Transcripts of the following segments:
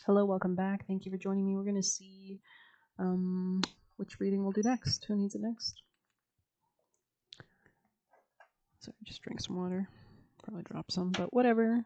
Hello, welcome back. Thank you for joining me. We're going to see which reading we'll do next. Who needs it next? Sorry, just drink some water. Probably drop some, but whatever.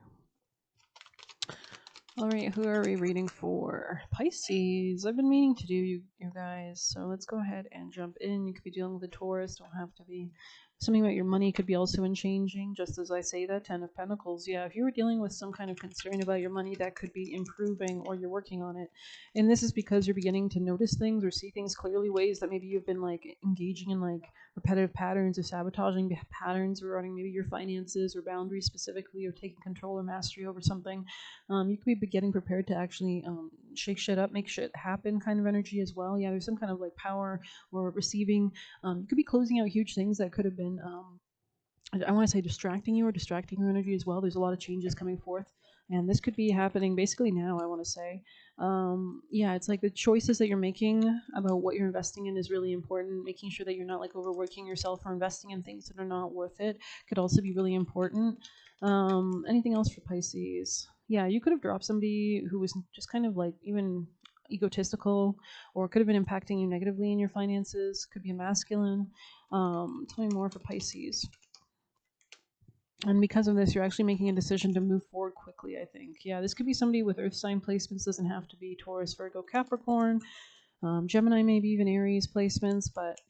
All right, who are we reading for? Pisces. I've been meaning to do you guys, so let's go ahead and jump in. You could be dealing with a Taurus, don't have to be. Something about your money could be also in changing, just as I say that. 10 of Pentacles. Yeah, if you were dealing with some kind of concern about your money, that could be improving or you're working on it. And this is because you're beginning to notice things or see things clearly, ways that maybe you've been like engaging in like repetitive patterns or sabotaging patterns regarding maybe your finances or boundaries specifically, or taking control or mastery over something. You could be getting prepared to actually shake shit up, make shit happen kind of energy as well. Yeah, there's some kind of like power or receiving. You could be closing out huge things that could have been, I want to say distracting you or distracting your energy as well. There's a lot of changes coming forth. And this could be happening basically now, I want to say. Yeah, it's like the choices that you're making about what you're investing in is really important. Making sure that you're not like overworking yourself or investing in things that are not worth it could also be really important. Anything else for Pisces? Yeah, you could have dropped somebody who was just kind of like even egotistical, or could have been impacting you negatively in your finances. Could be a masculine. Tell me more for Pisces. And because of this, you're actually making a decision to move forward quickly, I think. Yeah, this could be somebody with earth sign placements. Doesn't have to be Taurus, Virgo, Capricorn, Gemini, maybe even Aries placements. But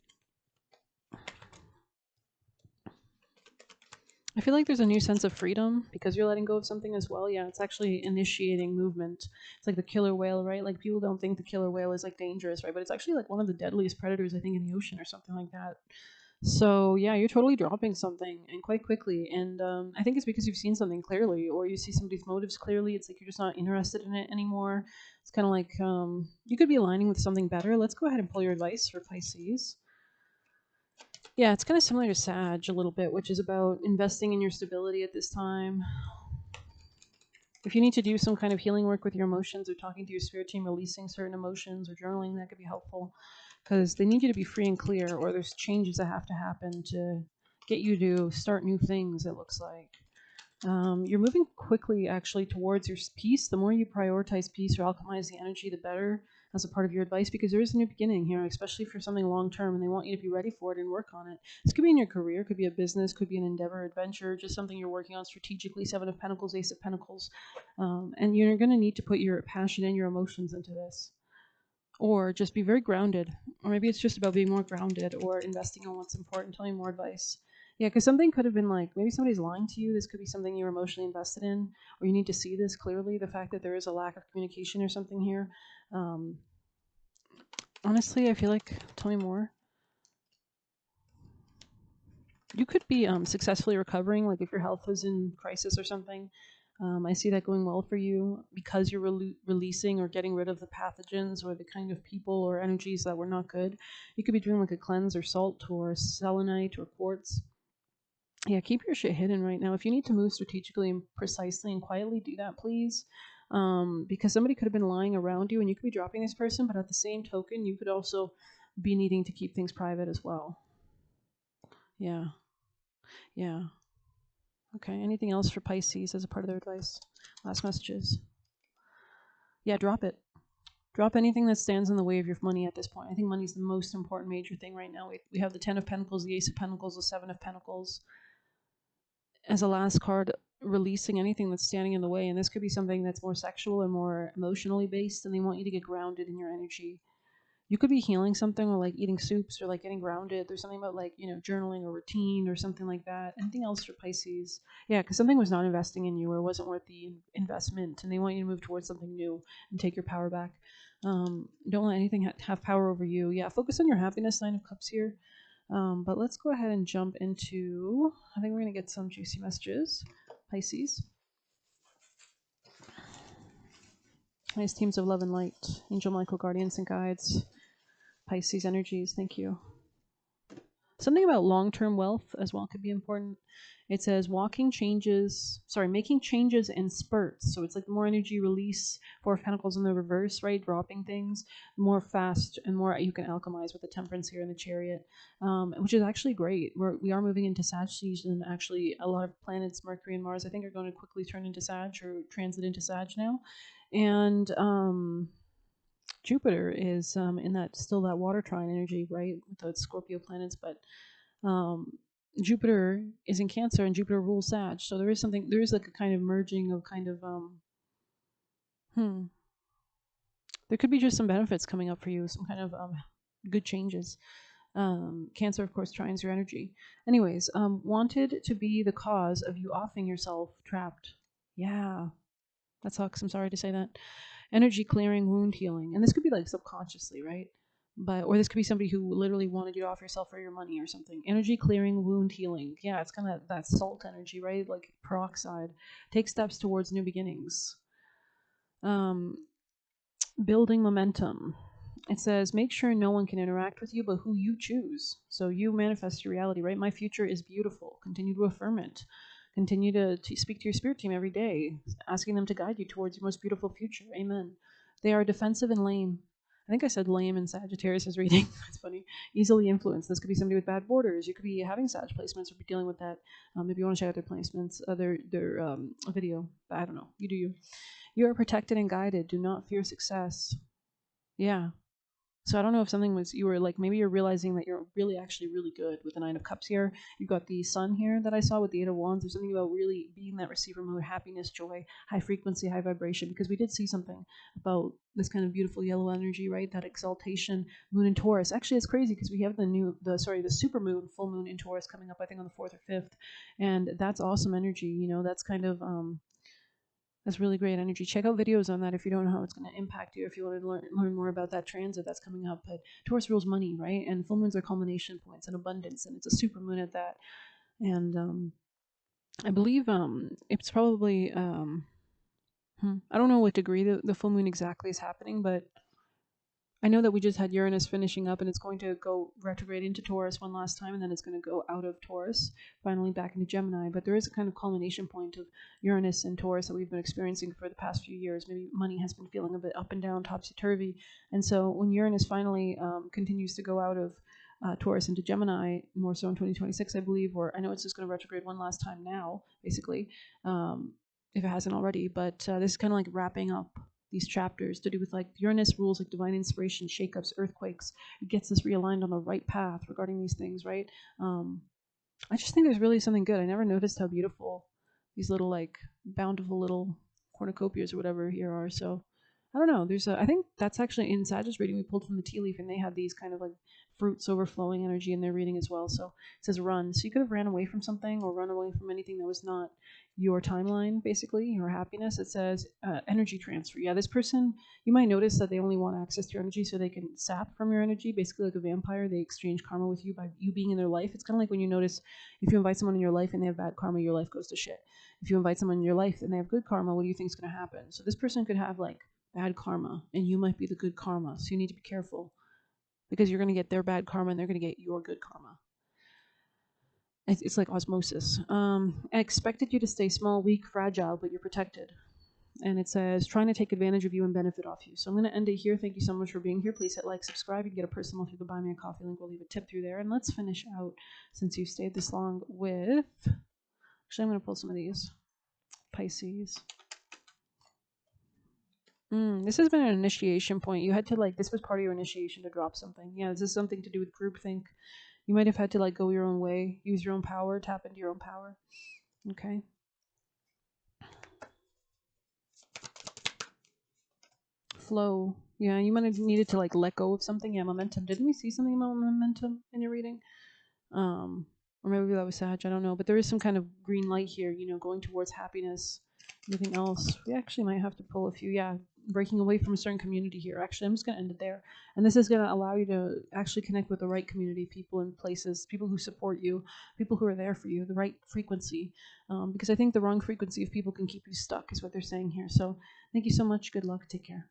I feel like there's a new sense of freedom because you're letting go of something as well. Yeah, it's actually initiating movement. It's like the killer whale, right? Like people don't think the killer whale is like dangerous, right? But it's actually like one of the deadliest predators, I think, in the ocean or something like that. So yeah, you're totally dropping something and quite quickly. And I think it's because you've seen something clearly, or you see somebody's motives clearly. It's like you're just not interested in it anymore. It's kind of like you could be aligning with something better. Let's go ahead and pull your advice for Pisces. Yeah, it's kind of similar to Sag a little bit, which is about investing in your stability at this time. If you need to do some kind of healing work with your emotions or talking to your spirit team, releasing certain emotions or journaling, that could be helpful because they need you to be free and clear, or there's changes that have to happen to get you to start new things, it looks like. You're moving quickly actually towards your peace. The more you prioritize peace or alchemize the energy, the better, as a part of your advice, because there is a new beginning here, especially for something long term, and they want you to be ready for it and work on it. This could be in your career, could be a business, could be an endeavor, adventure, just something you're working on strategically. Seven of Pentacles, Ace of Pentacles. And you're going to need to put your passion and your emotions into this. Or just be very grounded. Or maybe it's just about being more grounded or investing in what's important. Tell me more advice. Yeah, because something could have been like, maybe somebody's lying to you. This could be something you're emotionally invested in, or you need to see this clearly, the fact that there is a lack of communication or something here. Honestly, I feel like, tell me more. You could be successfully recovering, like if your health was in crisis or something. I see that going well for you because you're releasing or getting rid of the pathogens or the kind of people or energies that were not good. You could be doing like a cleanse or salt or selenite or quartz. Yeah, keep your shit hidden right now. If you need to move strategically and precisely and quietly, do that, please. Because somebody could have been lying around you and you could be dropping this person, but at the same token, you could also be needing to keep things private as well. Yeah. Yeah. Okay. Anything else for Pisces as a part of their advice? Last messages. Yeah, drop it. Drop anything that stands in the way of your money at this point. I think money is the most important major thing right now. We have the 10 of Pentacles, the Ace of Pentacles, the 7 of Pentacles. As a last card, releasing anything that's standing in the way. And this could be something that's more sexual or more emotionally based, and they want you to get grounded in your energy. You could be healing something, or like eating soups, or like getting grounded. There's something about like, journaling or routine or something like that. Anything else for Pisces? Yeah, because something was not investing in you or wasn't worth the investment, and they want you to move towards something new and take your power back. Don't let anything have power over you. Yeah, focus on your happiness, Nine of Cups here. But let's go ahead and jump into, I think we're going to get some juicy messages. Pisces. Nice teams of love and light. Angel Michael, guardians and guides. Pisces energies, thank you. Something about long-term wealth as well could be important. It says making changes in spurts. So it's like more energy release, Four of Pentacles in the reverse, right? Dropping things more fast and more you can alchemize with the Temperance here in the Chariot, which is actually great. We are moving into Sag season. Actually, a lot of planets, Mercury and Mars, I think are going to quickly turn into Sag or transit into Sag now. And Jupiter is in that still that water trine energy, right, with the Scorpio planets, but um, Jupiter is in Cancer and Jupiter rules Sag, so there is something, there is like a kind of merging of kind of hmm, there could be just some benefits coming up for you, some kind of good changes. Cancer, of course, trines your energy. Anyways, wanted to be the cause of you offing yourself trapped. Yeah, that sucks. I'm sorry to say that. Energy clearing, wound healing, and this could be like subconsciously, right? But or this could be somebody who literally wanted you to off yourself for your money or something. Energy clearing, wound healing. Yeah, it's kind of that salt energy, right? Like peroxide. Take steps towards new beginnings. Um, Building momentum. It says, make sure no one can interact with you but who you choose. So you manifest your reality, right? My future is beautiful. Continue to affirm it. Continue to speak to your spirit team every day, asking them to guide you towards your most beautiful future. Amen. They are defensive and lame. I think I said lame in Sagittarius' reading. That's funny. Easily influenced. This could be somebody with bad borders. You could be having Sag placements or be dealing with that. Maybe you want to check out their placements, their video. I don't know. You do you. You are protected and guided. Do not fear success. Yeah. So I don't know if something was, you were like, maybe you're realizing that you're really actually really good with the Nine of Cups here. You've got the Sun here that I saw with the Eight of Wands. There's something about really being that receiver mode, happiness, joy, high frequency, high vibration, because we did see something about this kind of beautiful yellow energy, right? That exaltation, Moon in Taurus. Actually, it's crazy because we have the super moon, full moon in Taurus coming up, I think on the 4th or 5th. And that's awesome energy. That's kind of, that's really great energy. Check out videos on that if you don't know how it's going to impact you, if you want to learn more about that transit that's coming up. But Taurus rules money, right? And full moons are culmination points and abundance, and it's a super moon at that. And I believe it's probably, I don't know what degree the full moon exactly is happening, but I know that we just had Uranus finishing up and it's going to go retrograde into Taurus one last time and then it's going to go out of Taurus, finally back into Gemini. But there is a kind of culmination point of Uranus and Taurus that we've been experiencing for the past few years. Maybe money has been feeling a bit up and down, topsy-turvy. And so when Uranus finally continues to go out of Taurus into Gemini, more so in 2026, I believe, or I know it's just going to retrograde one last time now, basically, if it hasn't already. But this is kind of like wrapping up these chapters to do with like Uranus rules like divine inspiration, shakeups, earthquakes. It gets us realigned on the right path regarding these things, right? I just think there's really something good. I never noticed how beautiful these little like bountiful little cornucopias or whatever here are. So I don't know. I think that's actually in Sagittarius reading we pulled from the tea leaf, and they had these kind of like fruits overflowing energy in their reading as well. So it says run. So you could have ran away from something or run away from anything that was not your timeline, basically, your happiness. It says energy transfer. Yeah, this person, you might notice that they only want access to your energy so they can sap from your energy, basically like a vampire. They exchange karma with you by you being in their life. It's kind of like when you notice if you invite someone in your life and they have bad karma, your life goes to shit. If you invite someone in your life and they have good karma, what do you think is going to happen? So this person could have like bad karma and you might be the good karma. So you need to be careful because you're going to get their bad karma and they're going to get your good karma. It's like osmosis. I expected you to stay small, weak, fragile, but you're protected. And it says, trying to take advantage of you and benefit off you. So I'm going to end it here. Thank you so much for being here. Please hit like, subscribe. You can get a personal through the Buy Me a Coffee link. We'll leave a tip through there. And let's finish out, since you stayed this long, with... Actually, I'm going to pull some of these. Pisces. This has been an initiation point. You had to like, this was part of your initiation to drop something. Yeah, this is something to do with groupthink. You might have had to like go your own way, use your own power, tap into your own power. Okay. Flow. Yeah, you might have needed to like let go of something. Yeah, momentum. Didn't we see something about momentum in your reading? Or maybe that was Sag, I don't know. But there is some kind of green light here, going towards happiness. Anything else? We actually might have to pull a few. Yeah, breaking away from a certain community here. Actually, I'm just going to end it there. And this is going to allow you to actually connect with the right community, people and places, people who support you, people who are there for you, the right frequency. Because I think the wrong frequency of people can keep you stuck is what they're saying here. So thank you so much. Good luck. Take care.